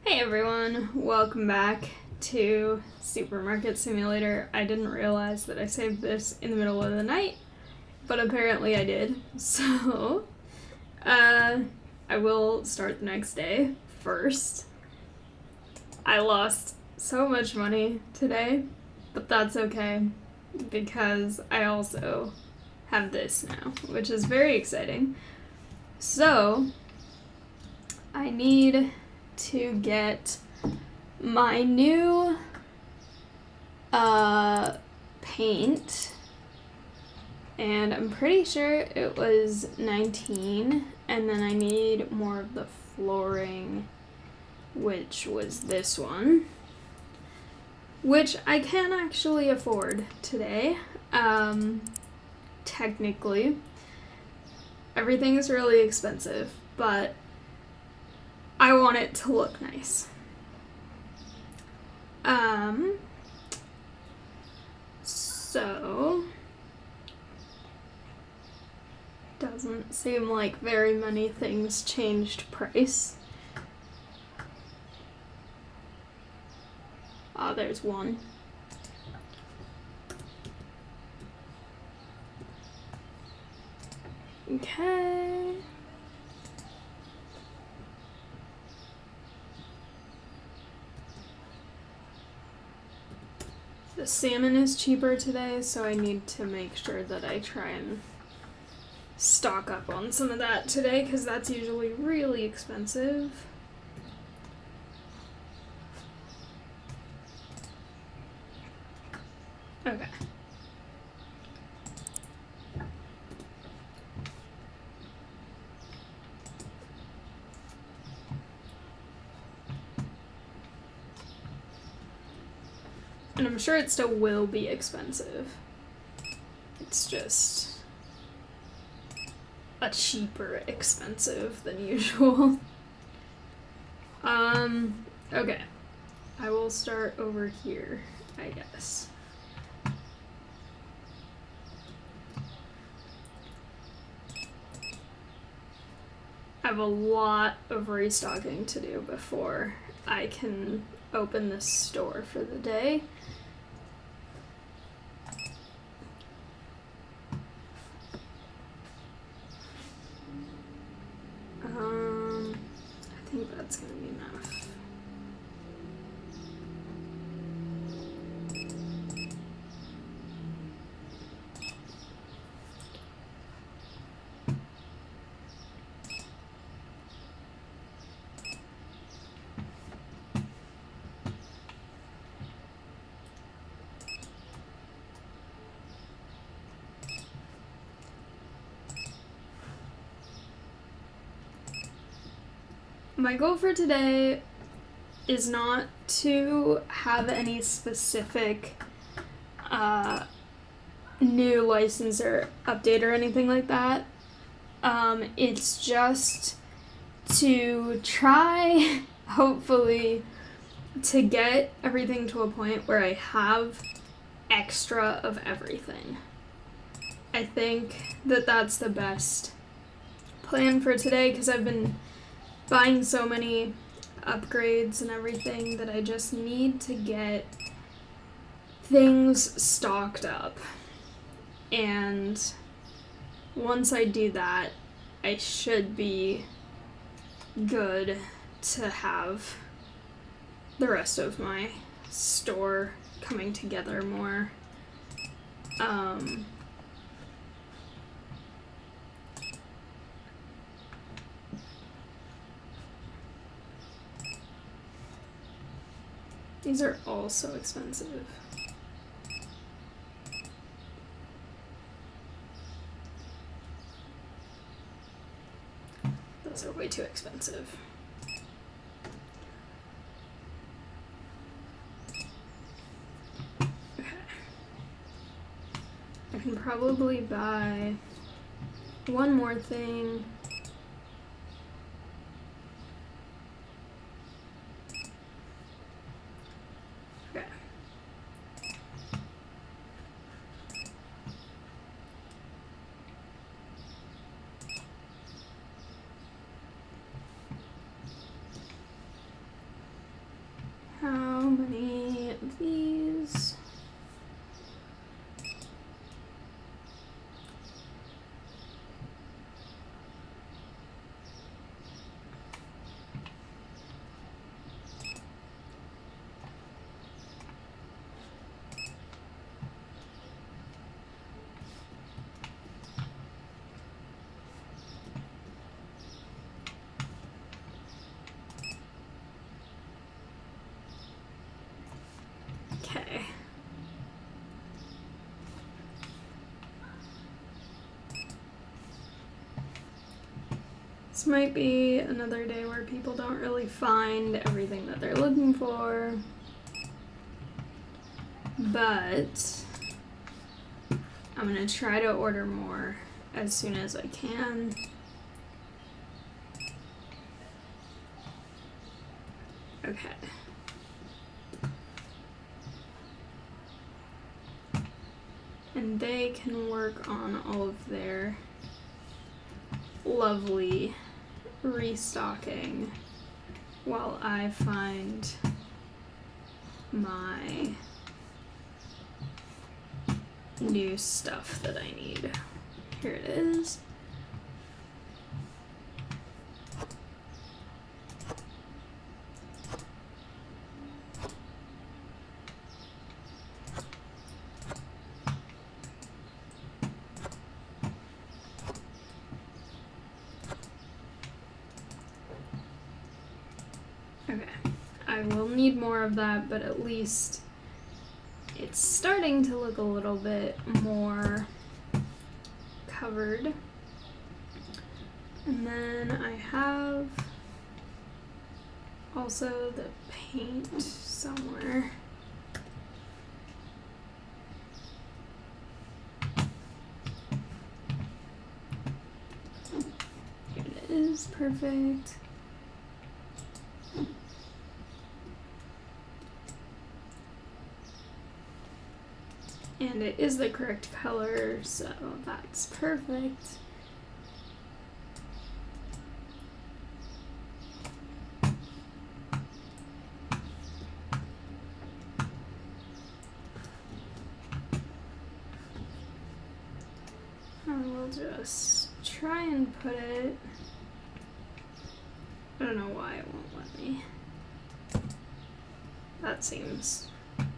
Hey everyone, welcome back to Supermarket Simulator. I didn't realize that I saved this in the middle of the night, but apparently I did. So, I will start the next day first. I lost so much money today, but that's okay because I also have this now, which is very exciting. So, I need to get my new paint, and I'm pretty sure it was 19, and then I need more of the flooring, which was this one, which I can actually afford today. Technically everything is really expensive, but I want it to look nice. So doesn't seem like very many things changed price. Oh, there's one. Okay. The salmon is cheaper today, so I need to make sure that I try and stock up on some of that today, because that's usually really expensive. Okay. And I'm sure it still will be expensive. It's just a cheaper expensive than usual. Okay. I will start over here, I guess. I have a lot of restocking to do before I can open this store for the day. I think that's gonna be enough. My goal for today is not to have any specific new license or update or anything like that. It's just to try, hopefully, to get everything to a point where I have extra of everything. I think that that's the best plan for today, because I've been buying so many upgrades and everything that I just need to get things stocked up. And once I do that, I should be good to have the rest of my store coming together more. These are all so expensive. Those are way too expensive. Okay. I can probably buy one more thing. many of these. Okay. This might be another day where people don't really find everything that they're looking for, but I'm gonna try to order more as soon as I can. Okay. And they can work on all of their lovely restocking while I find my new stuff that I need. Here it is. Okay, I will need more of that, but at least it's starting to look a little bit more covered. And then I have also the paint somewhere. Here it is, perfect. And it is the correct color, so that's perfect. And we'll just try and put it. I don't know why it won't let me. That seems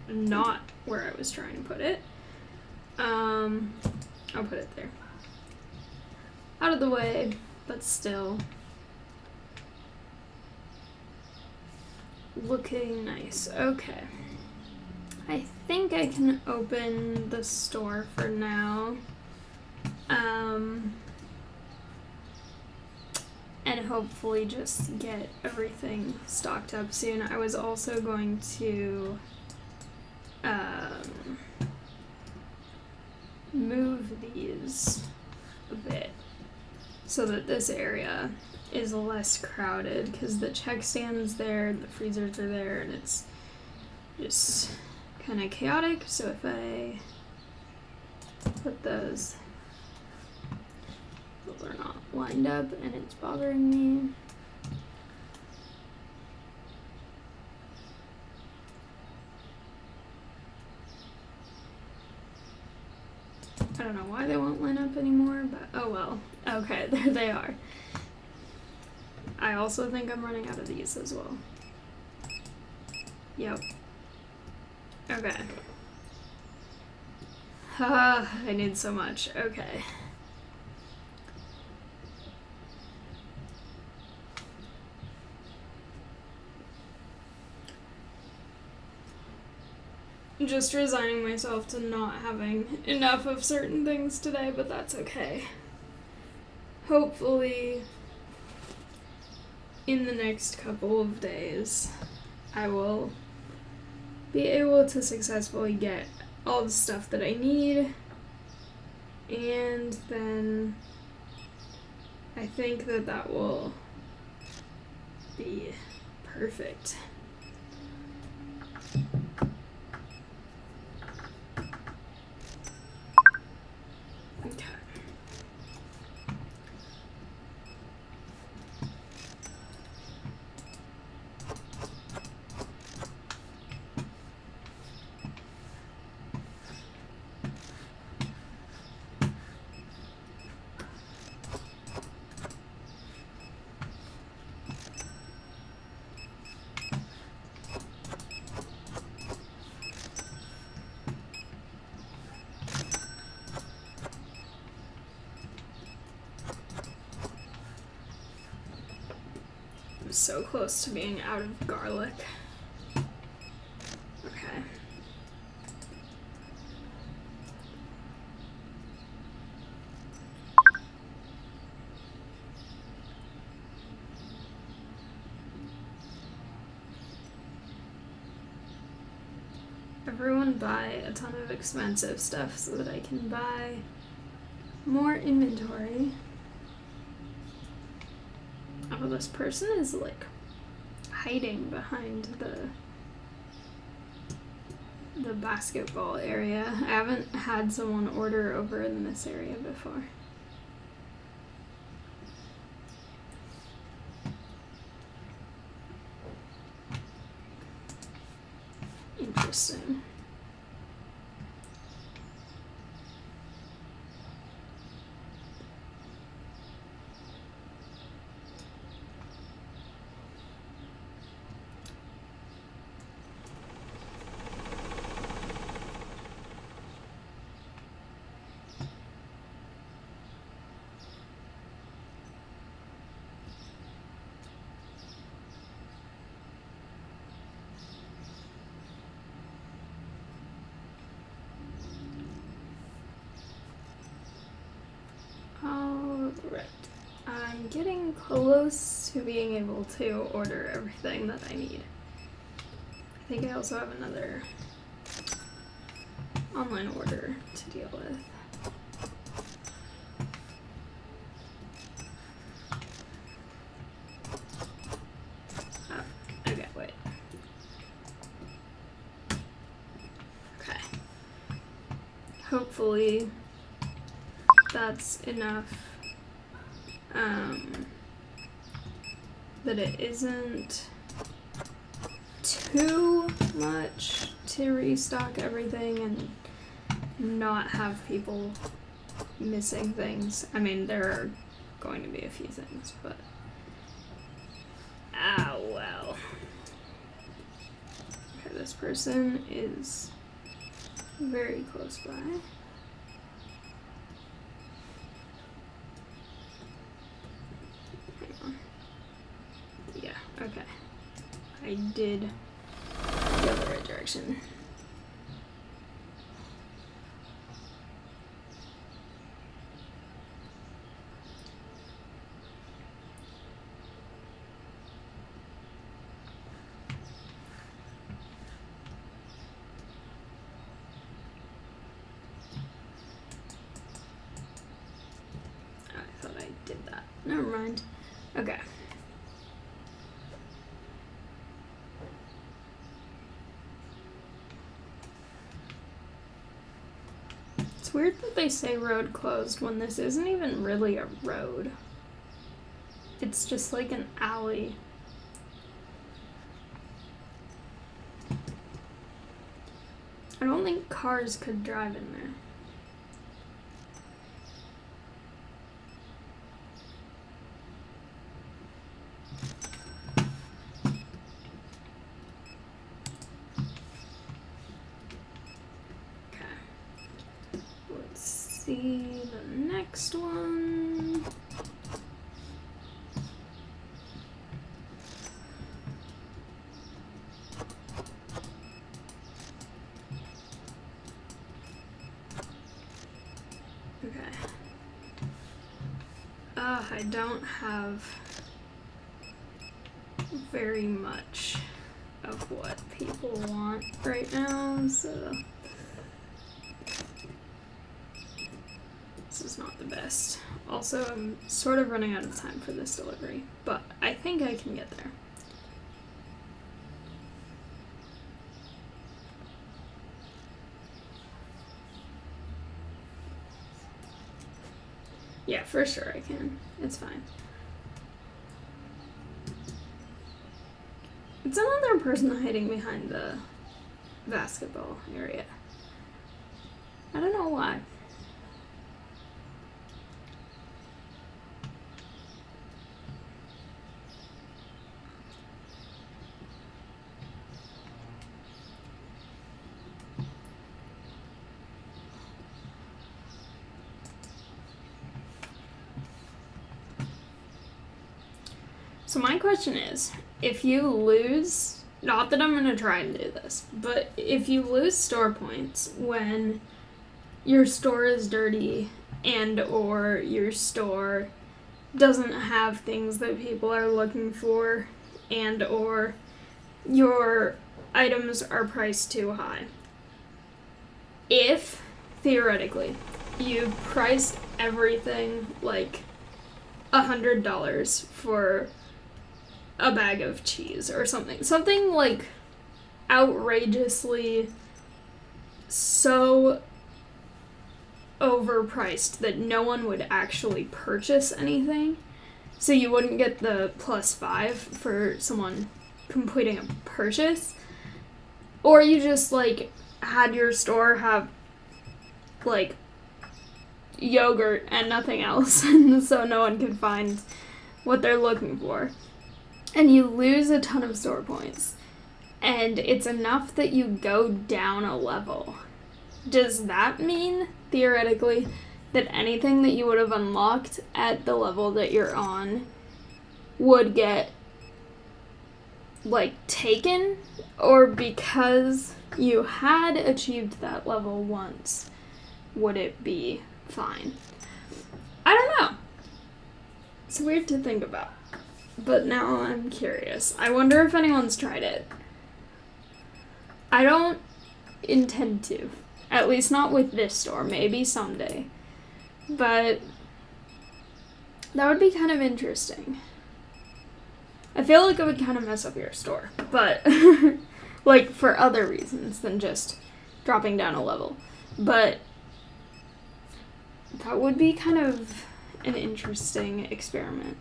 not where I was trying to put it. I'll put it there. Out of the way, but still looking nice. Okay. I think I can open the store for now. And hopefully just get everything stocked up soon. I was also going to move these a bit so that this area is less crowded, because the check stand's there, the freezers are there, and it's just kind of chaotic. So if I put those are not lined up and it's bothering me. I don't know why they won't line up anymore, but oh well. Okay, there they are. I also think I'm running out of these as well. Yep. Okay. I need so much. Okay. Just resigning myself to not having enough of certain things today, but that's okay. Hopefully, in the next couple of days, I will be able to successfully get all the stuff that I need, and then I think that will be perfect. Okay. so close to being out of garlic. Okay. Everyone buy a ton of expensive stuff so that I can buy more inventory. Oh, this person is like hiding behind the basketball area. I haven't had someone order over in this area before. Interesting. Alright, I'm getting close to being able to order everything that I need. I think I also have another online order to deal with. Oh, okay, wait. Okay. Hopefully that's enough that it isn't too much to restock everything and not have people missing things. I mean, there are going to be a few things, but well. Okay, this person is very close by. Okay, I did go the right direction. I thought I did that. Never mind. Okay. It's weird that they say road closed when this isn't even really a road. It's just like an alley. I don't think cars could drive in there. See the next one. Okay. I don't have very much of what people want right now, so this is not the best. Also, I'm sort of running out of time for this delivery, but I think I can get there. Yeah, for sure I can. It's fine. It's another person hiding behind the basketball area. I don't know why. So my question is, if you lose, not that I'm going to try and do this, but if you lose store points when your store is dirty and or your store doesn't have things that people are looking for and or your items are priced too high. If, theoretically, you priced everything like $100 for a bag of cheese or something like outrageously so overpriced that no one would actually purchase anything, so you wouldn't get the +5 for someone completing a purchase, or you just like had your store have like yogurt and nothing else and so no one can find what they're looking for, and you lose a ton of store points and it's enough that you go down a level. Does that mean, theoretically, that anything that you would have unlocked at the level that you're on would get, like, taken? Or because you had achieved that level once, would it be fine? I don't know. It's weird to think about. But now I'm curious. I wonder if anyone's tried it. I don't intend to. At least not with this store. Maybe someday. But that would be kind of interesting. I feel like it would kind of mess up your store. But, like, for other reasons than just dropping down a level. But that would be kind of an interesting experiment.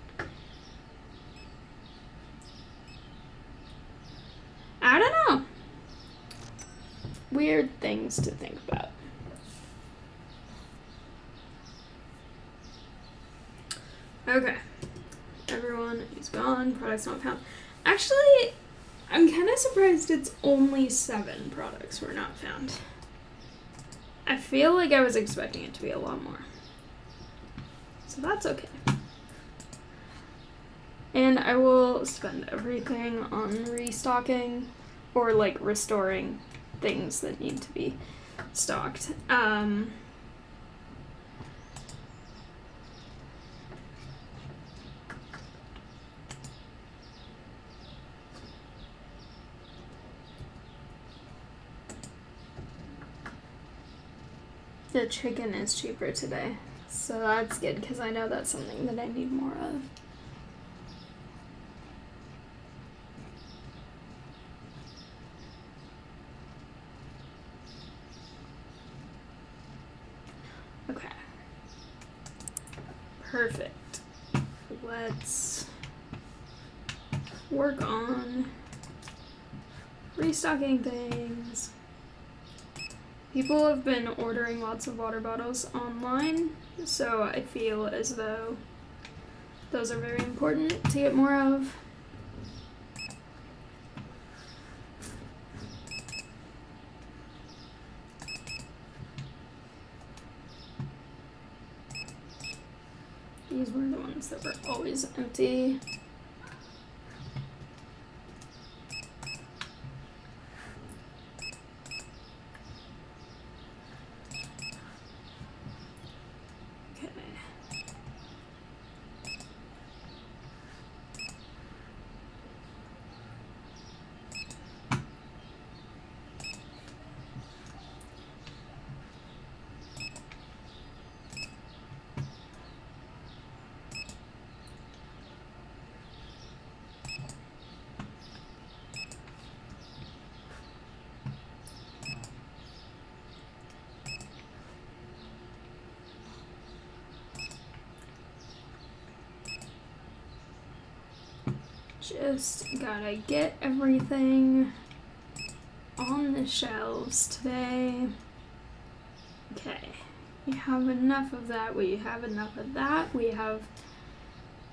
I don't know. Weird things to think about. Okay. Everyone is gone. Products not found. Actually, I'm kind of surprised it's only 7 products were not found. I feel like I was expecting it to be a lot more. So that's okay. And I will spend everything on restocking or like restoring things that need to be stocked. The chicken is cheaper today, so that's good because I know that's something that I need more of. Okay. Perfect. Let's work on restocking things. People have been ordering lots of water bottles online, so I feel as though those are very important to get more of. These were the ones that were always empty. Just gotta get everything on the shelves today. Okay, we have enough of that, we have enough of that, we have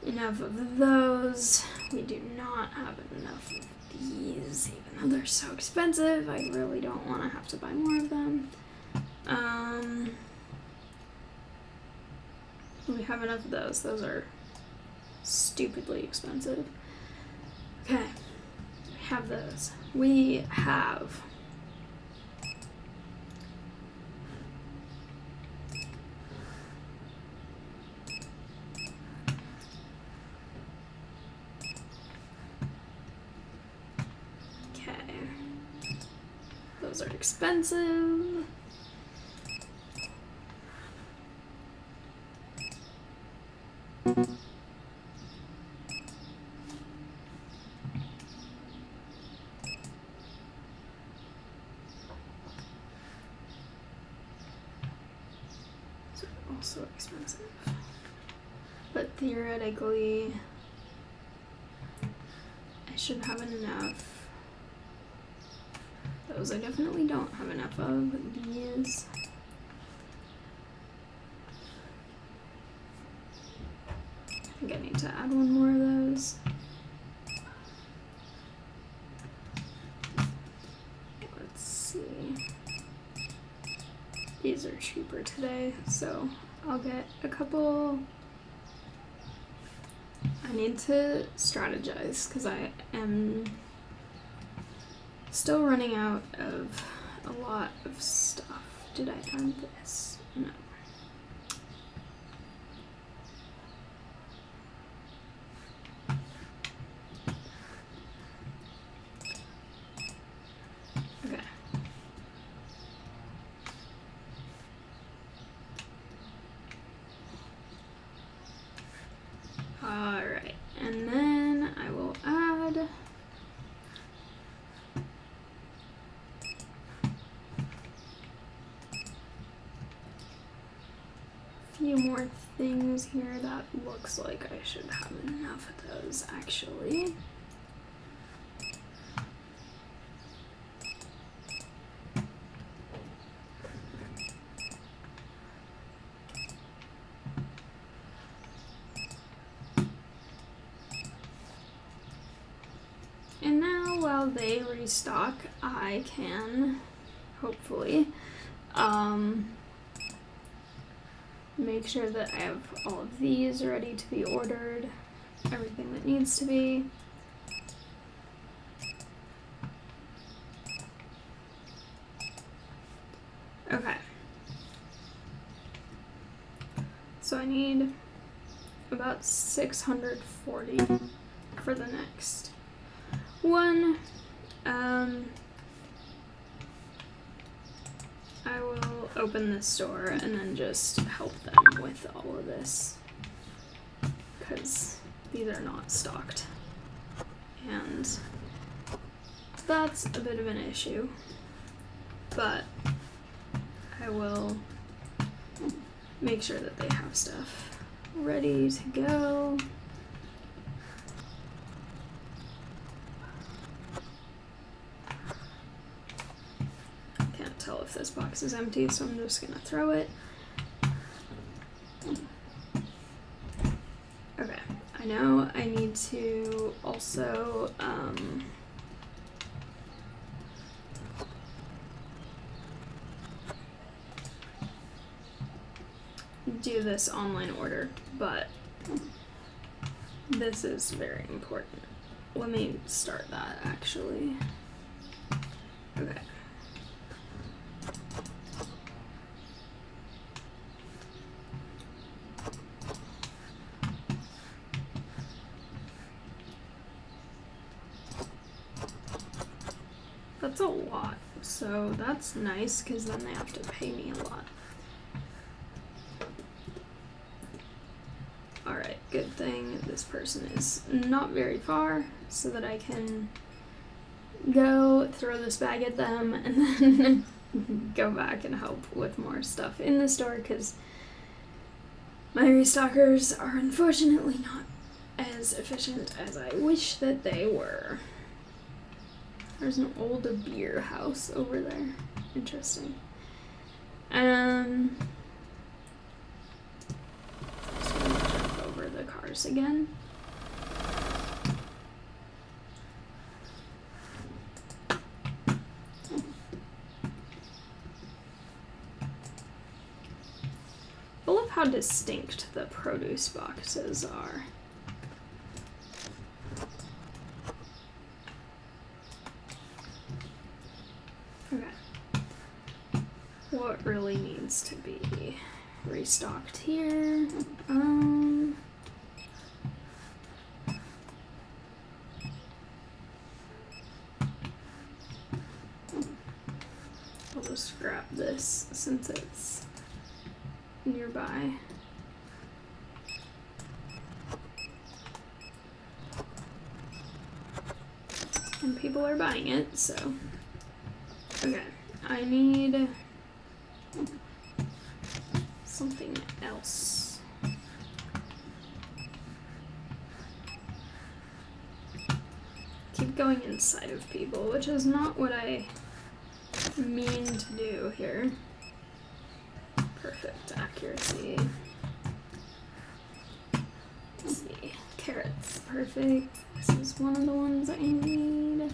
enough of those. We do not have enough of these, even though they're so expensive. I really don't want to have to buy more of them. We have enough of those. Those are stupidly expensive. Okay, we have those. We have those are expensive. So also expensive. But theoretically, I should have enough. Those I definitely don't have enough of. These. I think I need to add one more of those. Let's see. These are cheaper today, so I'll get a couple. I need to strategize because I am still running out of a lot of stuff. Did I add this? No. Okay. Alright, and then I will add a few more things here. That looks like I should have enough of those actually. And now while they restock, I can hopefully make sure that I have all of these ready to be ordered, everything that needs to be. Okay. So I need about 640 for the next one. I will open this store and then just help them with all of this because these are not stocked and that's a bit of an issue, but I will make sure that they have stuff ready to go. Tell if this box is empty, so I'm just gonna throw it. Okay, I know I need to also do this online order, but this is very important. Let me start that actually. Okay. That's a lot, so that's nice because then they have to pay me a lot. Alright, good thing this person is not very far so that I can go throw this bag at them and then go back and help with more stuff in the store because my restockers are unfortunately not as efficient as I wish that they were. There's an old beer house over there. Interesting. Just gonna jump over the cars again. I love how distinct the produce boxes are. what really needs to be restocked here? I'll just grab this since it's nearby. And people are buying it, so. Okay, I need something else. Keep going inside of people, which is not what I mean to do here. Perfect accuracy. Let's see. Carrots. Perfect. This is one of the ones I need.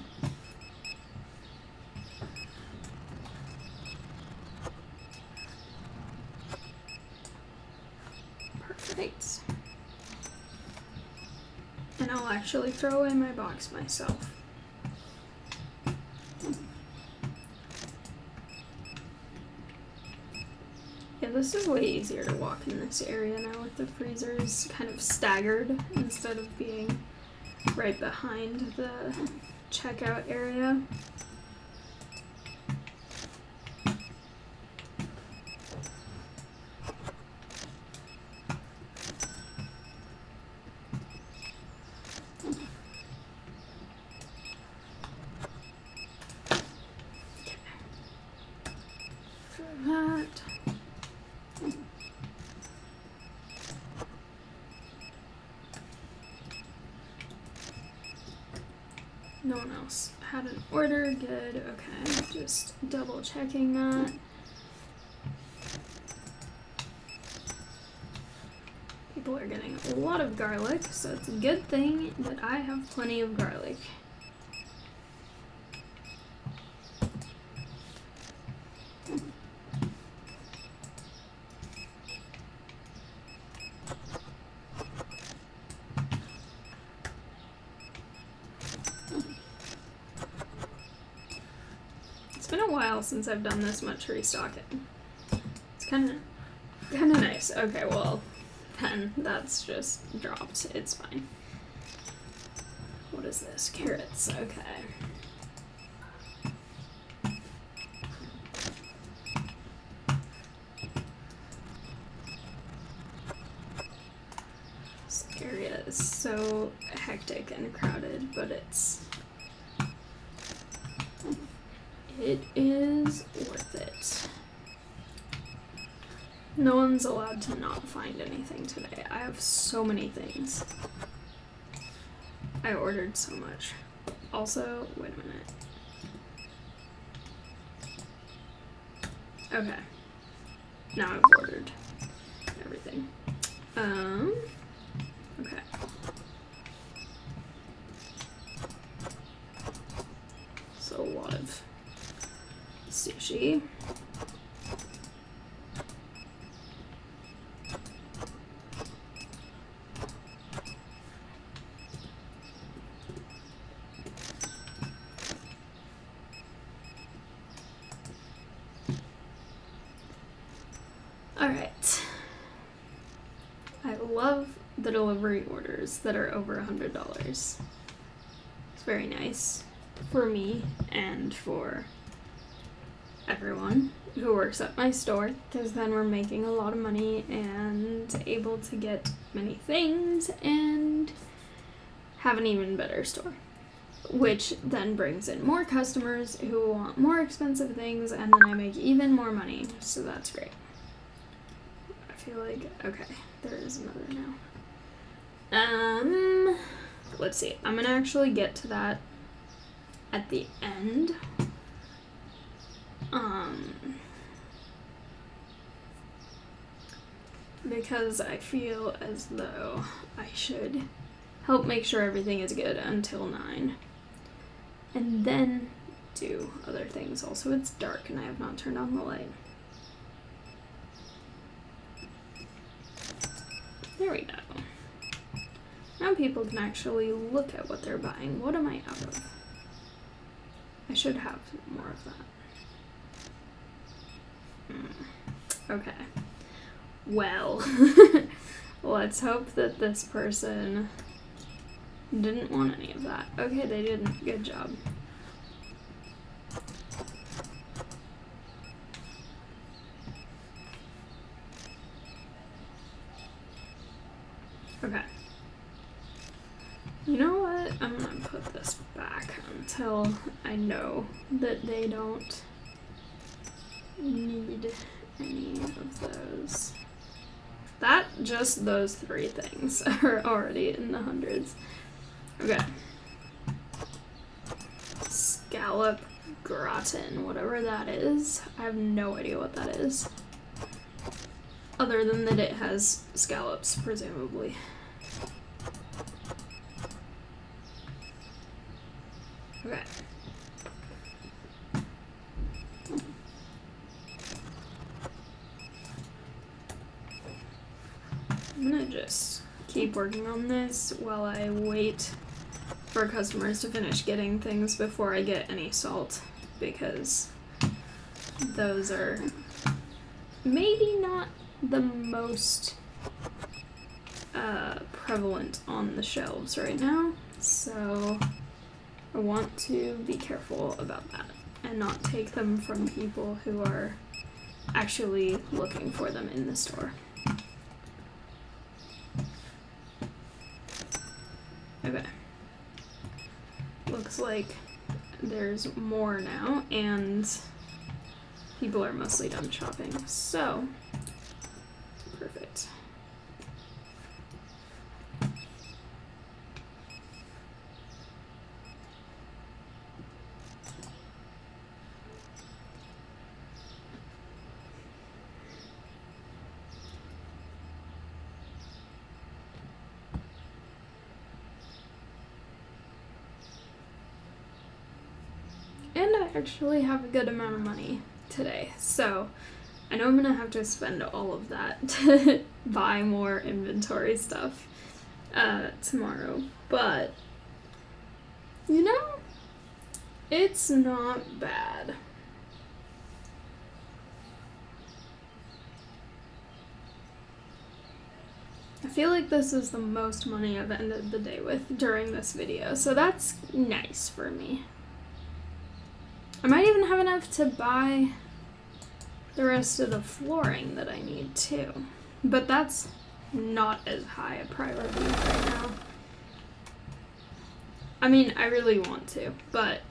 Perfect. And I'll actually throw away my box myself. Yeah, this is way easier to walk in this area now with the freezers kind of staggered instead of being right behind the checkout area. No one else had an order. Good. Okay. Just double checking that. People are getting a lot of garlic, so it's a good thing that I have plenty of garlic. Since I've done this much restocking. It's kind of nice. Okay, well, 10. That's just dropped. It's fine. What is this? Carrots. Okay. This area is so hectic and crowded, but it is worth it. No one's allowed to not find anything today. I have so many things. I ordered so much. Also, wait a minute. Okay. Now I've ordered everything. Okay. So a lot of sushi. All right. I love the delivery orders that are over $100. It's very nice for me and for everyone who works at my store, because then we're making a lot of money and able to get many things and have an even better store, which then brings in more customers who want more expensive things, and then I make even more money, so that's great. I feel like, okay, there is another now. Let's see, I'm gonna actually get to that at the end. Because I feel as though I should help make sure everything is good until 9. And then do other things. Also, it's dark and I have not turned on the light. There we go. Now people can actually look at what they're buying. What am I out of? I should have more of that. Okay. Well, let's hope that this person didn't want any of that. Okay, they didn't. Good job. Okay. You know what? I'm gonna put this back until I know that they don't need any of those. Just those 3 things are already in the hundreds. Okay. Scallop gratin, whatever that is. I have no idea what that is. Other than that it has scallops, presumably. Okay. I'm gonna just keep working on this while I wait for customers to finish getting things before I get any salt, because those are maybe not the most prevalent on the shelves right now, so I want to be careful about that and not take them from people who are actually looking for them in the store. Okay. Looks like there's more now, and people are mostly done shopping, so perfect. And I actually have a good amount of money today, so I know I'm gonna have to spend all of that to buy more inventory stuff tomorrow, but you know, it's not bad. I feel like this is the most money I've ended the day with during this video, so that's nice for me. I might even have enough to buy the rest of the flooring that I need too, but that's not as high a priority right now. I mean, I really want to, but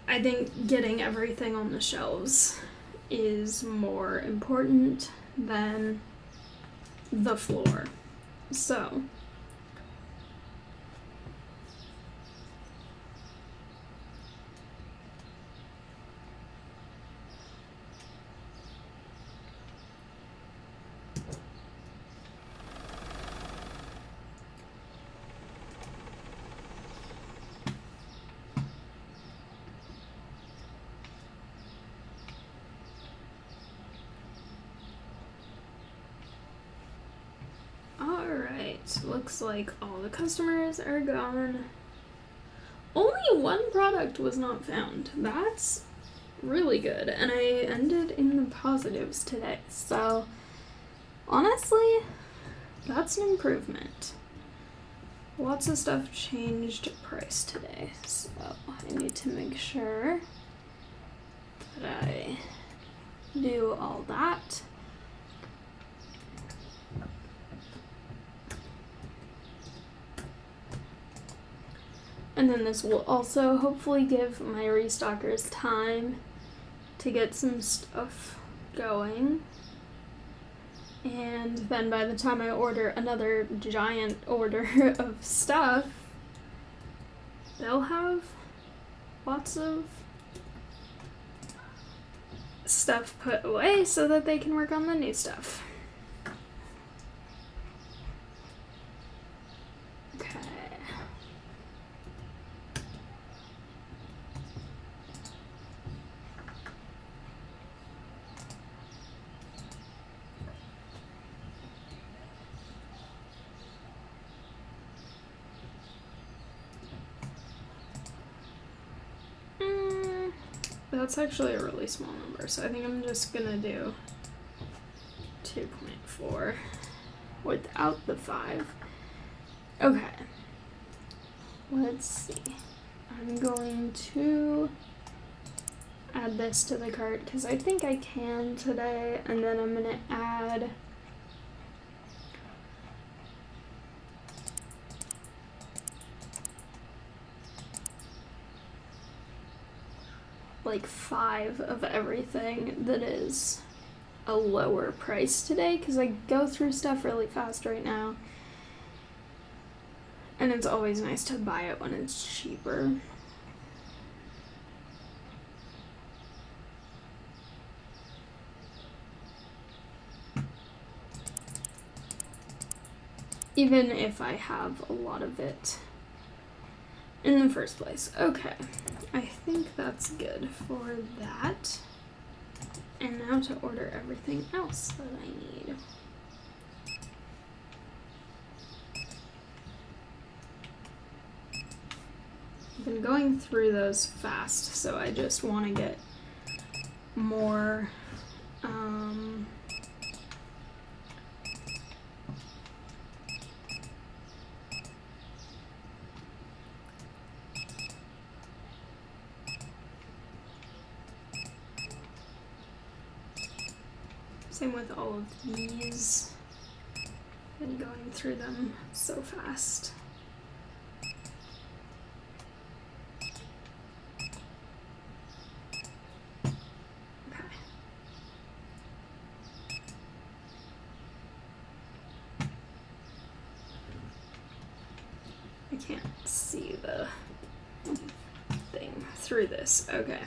I think getting everything on the shelves is more important than the floor. So looks like all the customers are gone. Only one product was not found. That's really good, and I ended in the positives today, so honestly, that's an improvement. Lots of stuff changed price today, so I need to make sure that I do all that. And then this will also hopefully give my restockers time to get some stuff going. And then by the time I order another giant order of stuff, they'll have lots of stuff put away so that they can work on the new stuff. Okay. That's actually a really small number, so I think I'm just gonna do 2.4 without the 5. Okay. Let's see. I'm going to add this to the cart because I think I can today, and then I'm gonna add like 5 of everything that is a lower price today because I go through stuff really fast right now, and it's always nice to buy it when it's cheaper. Even if I have a lot of it in the first place. Okay, I think that's good for that. And now to order everything else that I need. I've been going through those fast, so I just want to get more same with all of these. Been going through them so fast. Okay. I can't see the thing through this. Okay.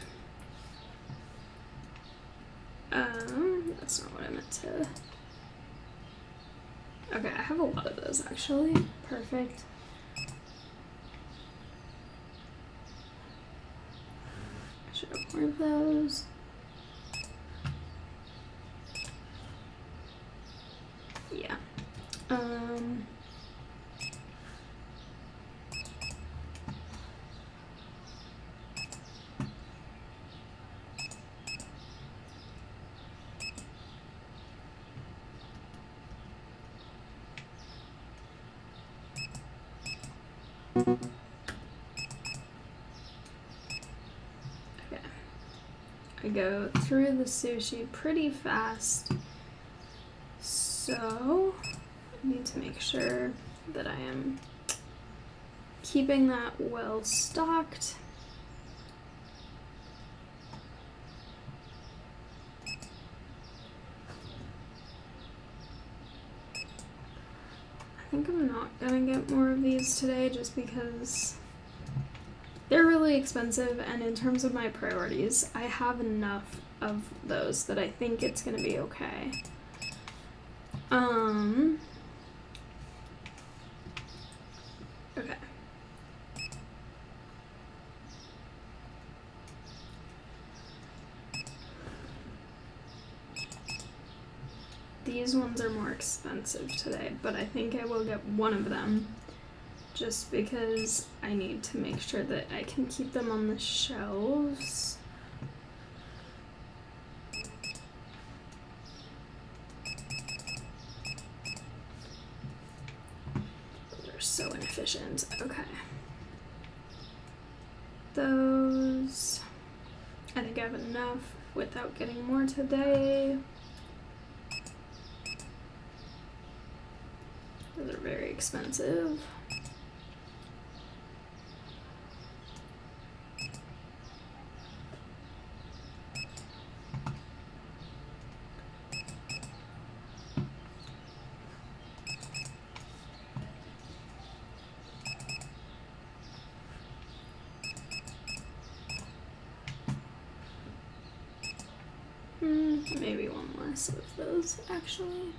That's not what I meant to. Okay, I have a lot of those actually. Perfect. I should have more of those. Yeah. Okay. I go through the sushi pretty fast, so I need to make sure that I am keeping that well stocked. I think I'm not gonna get more of these today just because they're really expensive, and in terms of my priorities, I have enough of those that I think it's gonna be okay. Okay. These ones are more expensive today, but I think I will get one of them just because I need to make sure that I can keep them on the shelves. They're so inefficient. Okay. Those, I think I have enough without getting more today. Those are very expensive. Maybe one less of those, actually.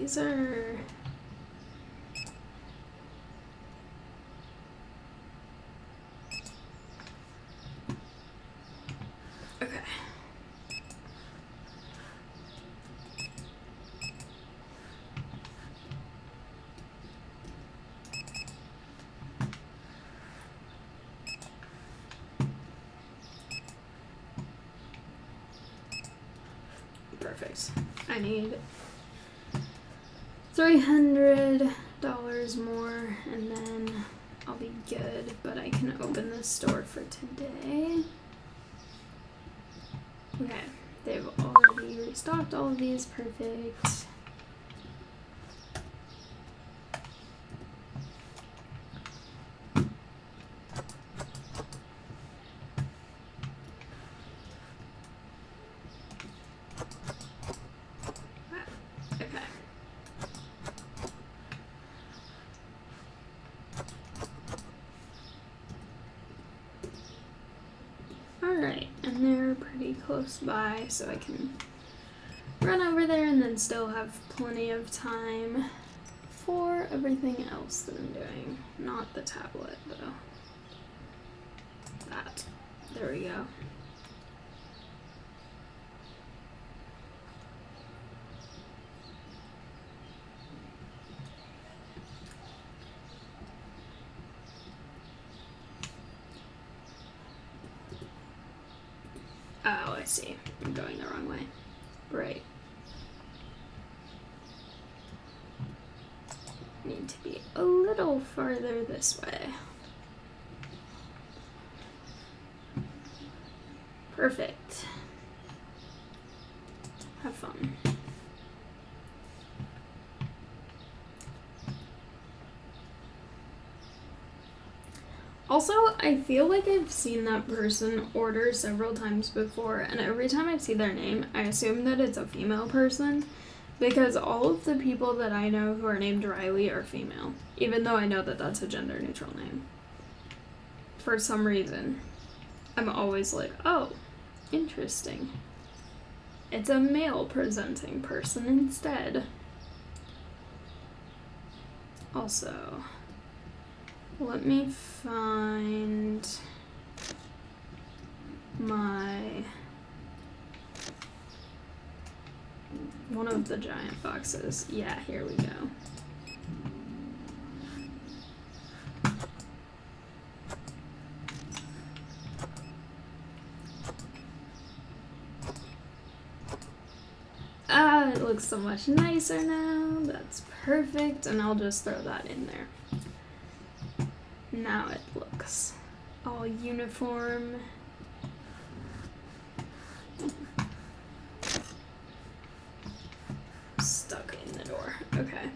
laser. Okay. Perfect. I need $300 more and then I'll be good, but I can open this store for today. Okay, they've already restocked all of these. Perfect. Alright, and they're pretty close by, so I can run over there and then still have plenty of time for everything else that I'm doing. Not the tablet, though. That. There we go. Oh, I see. I'm going the wrong way. Right. Need to be a little farther this way. Perfect. Have fun. Also, I feel like I've seen that person order several times before, and every time I see their name, I assume that it's a female person, because all of the people that I know who are named Riley are female, even though I know that that's a gender-neutral name. For some reason, I'm always like, oh, interesting. It's a male-presenting person instead. Also, let me find one of the giant boxes. Yeah, here we go. Ah, it looks so much nicer now. That's perfect, and I'll just throw that in there. Now it looks all uniform. Stuck in the door. Okay.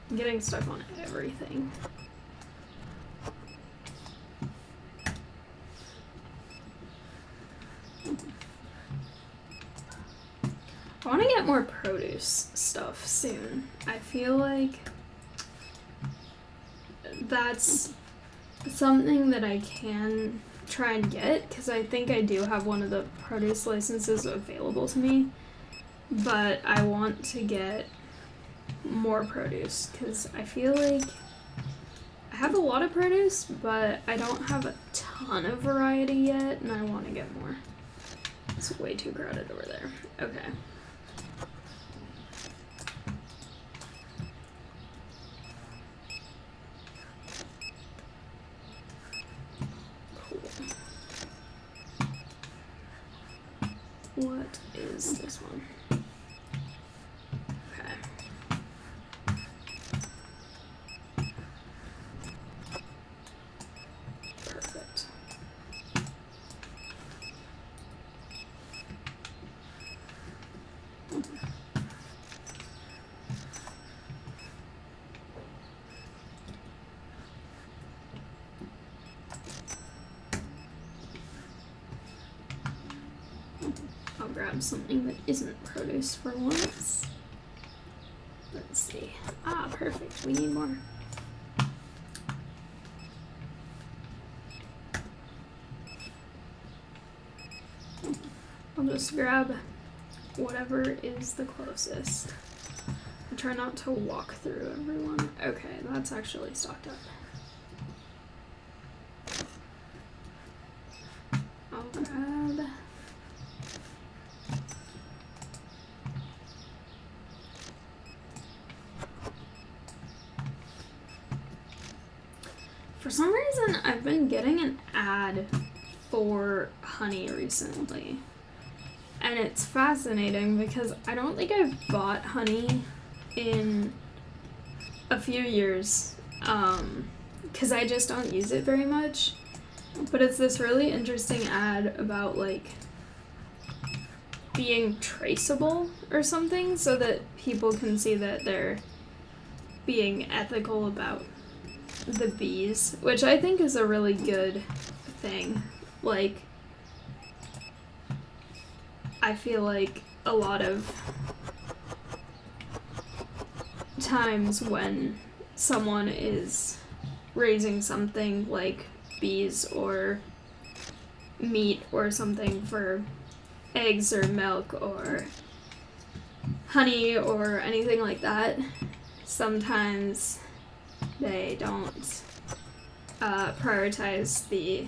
I'm getting stuck on everything. I want to get more produce stuff soon. I feel like that's something that I can try and get, because I think I do have one of the produce licenses available to me, but I want to get more produce because I feel like I have a lot of produce, but I don't have a ton of variety yet, and I want to get more. It's way too crowded over there. Okay. What is this one? Okay. Perfect. I'll grab something that isn't produce for once. Let's see. Ah, perfect. We need more. I'll just grab whatever is the closest. try not to walk through everyone. Okay, that's actually stocked up. I'll grab... For some reason, I've been getting an ad for honey recently. And it's fascinating because I don't think I've bought honey in a few years. Because I just don't use it very much. But it's this really interesting ad about, like, being traceable or something so that people can see that they're being ethical about the bees, which I think is a really good thing. Like, I feel like a lot of times when someone is raising something like bees or meat or something for eggs or milk or honey or anything like that, sometimes they don't prioritize the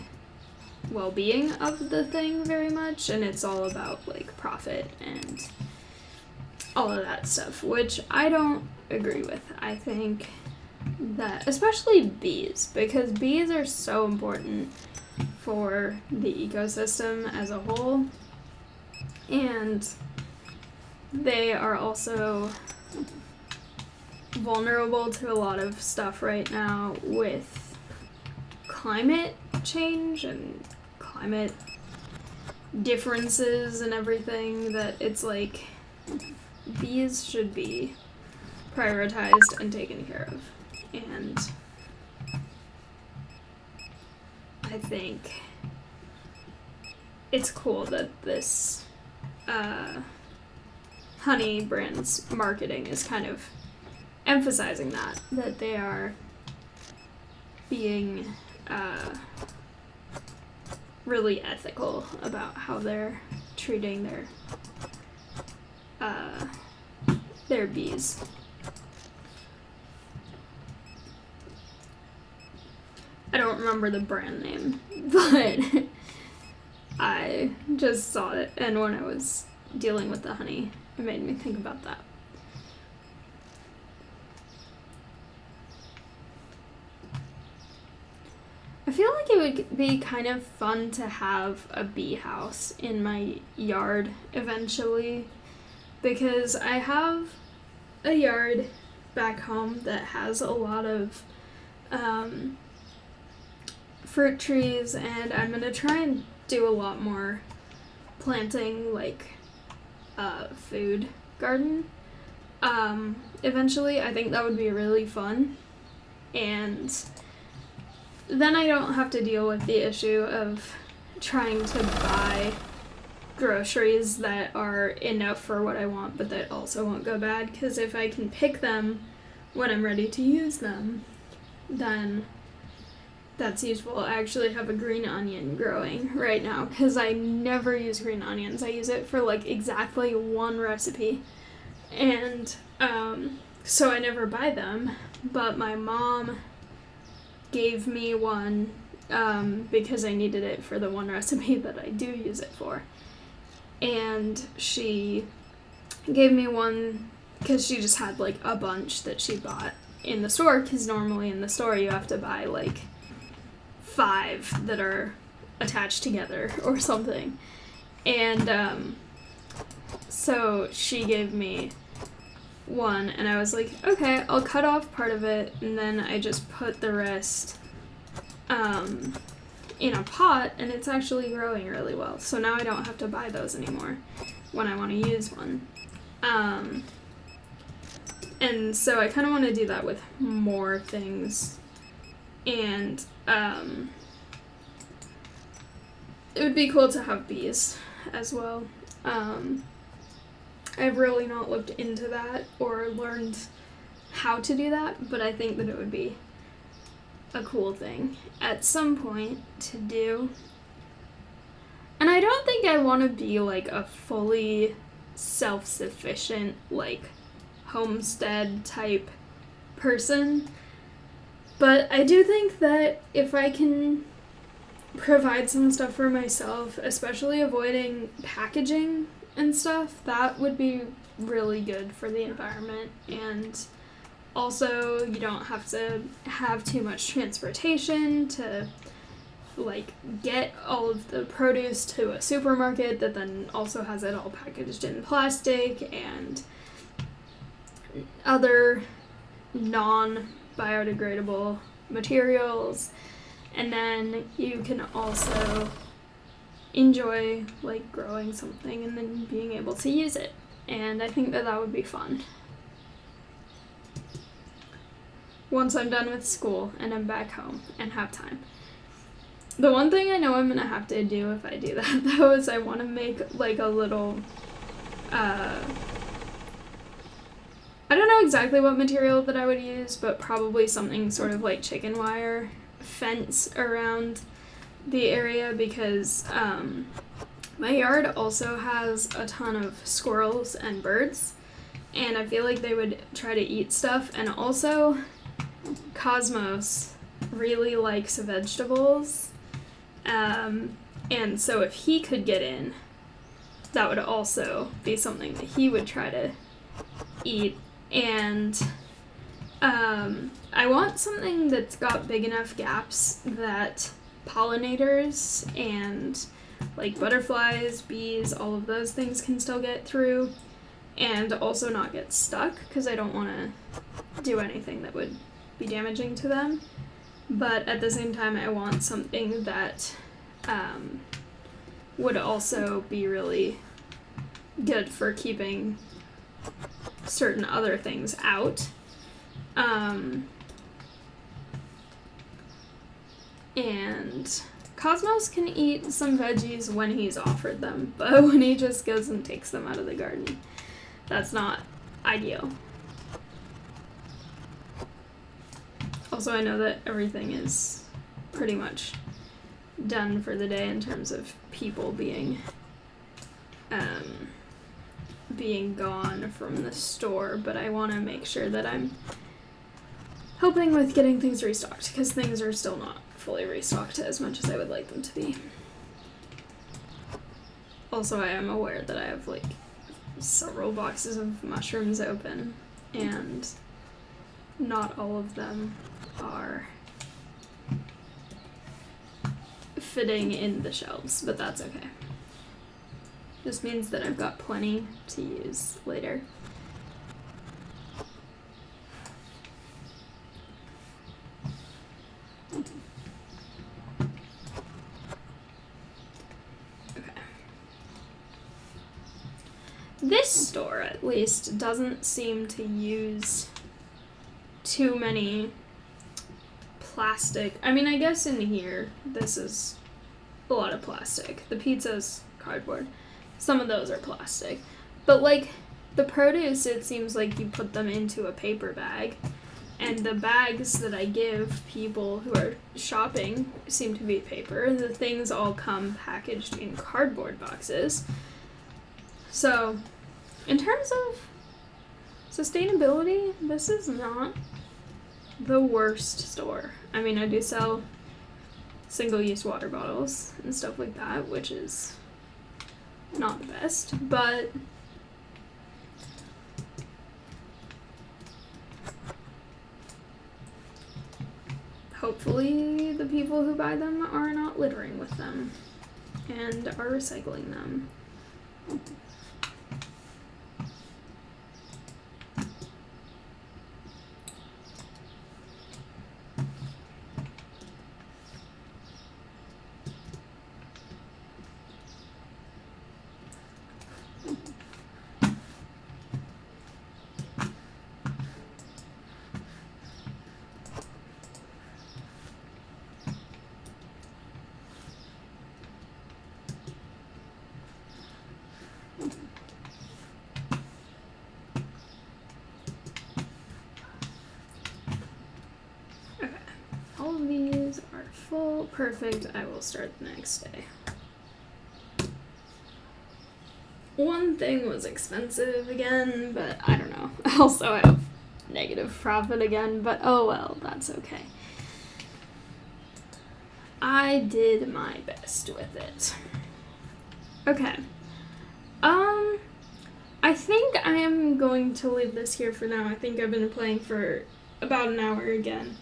well-being of the thing very much, and it's all about like profit and all of that stuff, which I don't agree with. I think that especially bees, because bees are so important for the ecosystem as a whole, and they are also vulnerable to a lot of stuff right now with climate change and climate differences and everything, that it's like bees should be prioritized and taken care of. And I think it's cool that this honey brand's marketing is kind of emphasizing that they are being really ethical about how they're treating their bees. I don't remember the brand name, but I just saw it, and when I was dealing with the honey, it made me think about that. I feel like it would be kind of fun to have a bee house in my yard eventually, because I have a yard back home that has a lot of fruit trees, and I'm gonna try and do a lot more planting, like food garden eventually. I think that would be really fun, and then I don't have to deal with the issue of trying to buy groceries that are enough for what I want but that also won't go bad, because if I can pick them when I'm ready to use them, then that's useful. I actually have a green onion growing right now because I never use green onions. I use it for like exactly one recipe, and so I never buy them, but my mom gave me one because I needed it for the one recipe that I do use it for. And she gave me one because she just had like a bunch that she bought in the store, because normally in the store you have to buy like 5 that are attached together or something. And so she gave me one, and I was like, okay, I'll cut off part of it, and then I just put the rest in a pot, and it's actually growing really well. So now I don't have to buy those anymore when I want to use one. And so I kind of want to do that with more things, and it would be cool to have bees as well. I've really not looked into that or learned how to do that, but I think that it would be a cool thing at some point to do. And I don't think I want to be like a fully self-sufficient like homestead type person. But I do think that if I can provide some stuff for myself, especially avoiding packaging and stuff, that would be really good for the environment. And also, you don't have to have too much transportation to like get all of the produce to a supermarket that then also has it all packaged in plastic and other non-biodegradable materials. And then you can also enjoy like growing something and then being able to use it. And I think that would be fun. Once I'm done with school and I'm back home and have time. The one thing I know I'm gonna have to do if I do that though is I want to make like a little I don't know exactly what material that I would use, but probably something sort of like chicken wire fence around the area, because my yard also has a ton of squirrels and birds, and I feel like they would try to eat stuff. And also Cosmos really likes vegetables, and so if he could get in, that would also be something that he would try to eat. And I want something that's got big enough gaps that pollinators and like butterflies, bees, all of those things can still get through, and also not get stuck, because I don't want to do anything that would be damaging to them. But at the same time, I want something that would also be really good for keeping certain other things out. And Cosmos can eat some veggies when he's offered them, but when he just goes and takes them out of the garden, that's not ideal. Also, I know that everything is pretty much done for the day in terms of people being gone from the store, but I want to make sure that I'm helping with getting things restocked, because things are still not fully restocked as much as I would like them to be. Also, I am aware that I have like several boxes of mushrooms open, and not all of them are fitting in the shelves, but that's okay. Just means that I've got plenty to use later. Okay. This store, at least, doesn't seem to use too many plastic. I mean, I guess in here, this is a lot of plastic. The pizza's cardboard. Some of those are plastic. But, like, the produce, it seems like you put them into a paper bag. And the bags that I give people who are shopping seem to be paper. The things all come packaged in cardboard boxes. So, in terms of sustainability, this is not the worst store. I mean, I do sell single-use water bottles and stuff like that, which is not the best, but hopefully the people who buy them are not littering with them and are recycling them. All of these are full. Perfect. I will start the next day. one thing was expensive again, but I don't know. Also, I have negative profit again, but oh well, that's okay. I did my best with it. Okay. I think I am going to leave this here for now. I think I've been playing for about an hour again.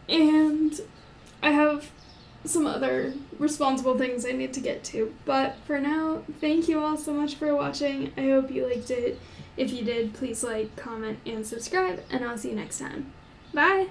And I have some other responsible things I need to get to. But for now, thank you all so much for watching. I hope you liked it. If you did, please like, comment, and subscribe, and I'll see you next time. Bye!